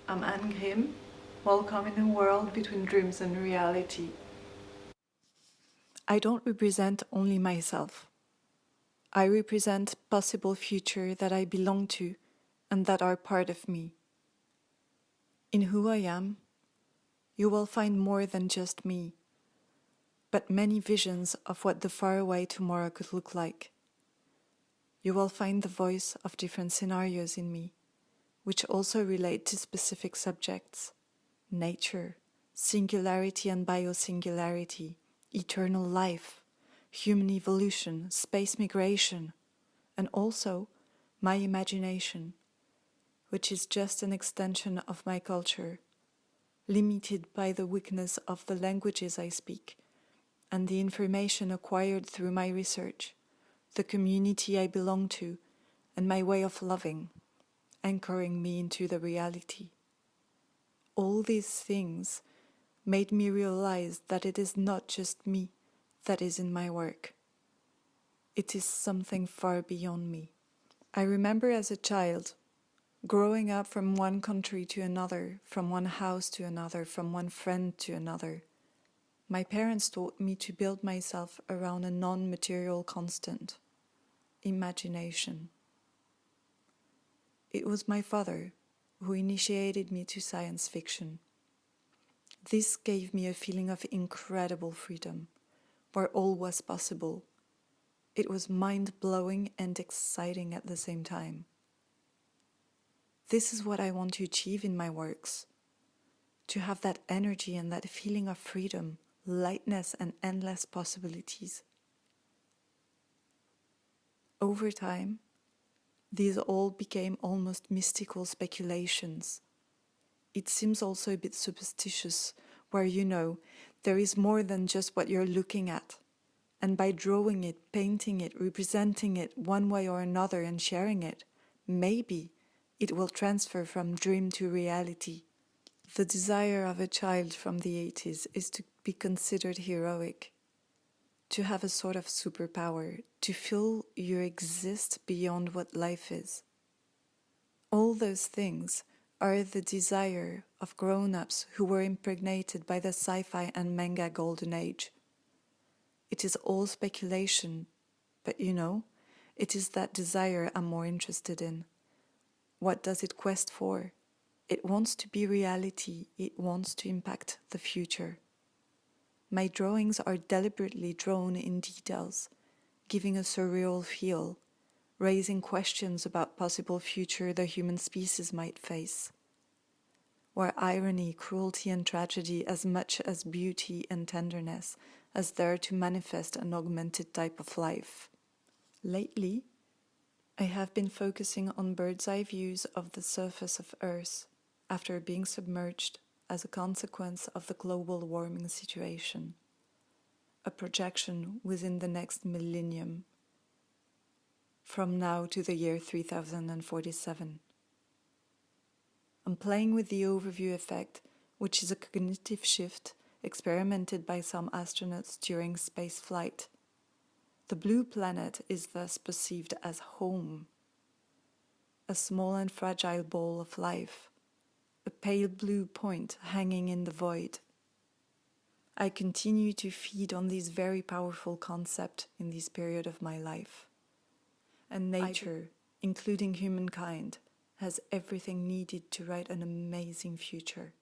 I'm Anne Grimm. Welcome in a world between dreams and reality. I don't represent only myself. I represent possible future that I belong to and that are part of me. In who I am, you will find more than just me, but many visions of what the faraway tomorrow could look like. You will find the voice of different scenarios in me, which also relate to specific subjects: nature, singularity and biosingularity, eternal life, human evolution, space migration, and also my imagination, which is just an extension of my culture, limited by the weakness of the languages I speak and the information acquired through my research, the community I belong to, and my way of loving, anchoring me into the reality. All these things made me realize that it is not just me that is in my work. It is something far beyond me. I remember as a child, growing up from one country to another, from one house to another, from one friend to another. My parents taught me to build myself around a non-material constant: imagination. It was my father who initiated me to science fiction. This gave me a feeling of incredible freedom, where all was possible. It was mind-blowing and exciting at the same time. This is what I want to achieve in my works: to have that energy and that feeling of freedom, lightness, and endless possibilities. Over time, these all became almost mystical speculations. It seems also a bit superstitious, where there is more than just what you're looking at, and by drawing it, painting it, representing it one way or another and sharing it, maybe it will transfer from dream to reality. The desire of a child from the 80s is to be considered heroic, to have a sort of superpower, to feel you exist beyond what life is. All those things are the desire of grown-ups who were impregnated by the sci-fi and manga golden age. It is all speculation, but it is that desire I'm more interested in. What does it quest for? It wants to be reality, it wants to impact the future. My drawings are deliberately drawn in details, giving a surreal feel, raising questions about possible future the human species might face, where irony, cruelty and tragedy, as much as beauty and tenderness, as there to manifest an augmented type of life. Lately, I have been focusing on bird's-eye views of the surface of Earth after being submerged as a consequence of the global warming situation, a projection within the next millennium, from now to the year 3047. I'm playing with the overview effect, which is a cognitive shift experimented by some astronauts during space flight. The blue planet is thus perceived as home, a small and fragile ball of life, a pale blue point hanging in the void. I continue to feed on this very powerful concept in this period of my life. And nature, including humankind, has everything needed to write an amazing future.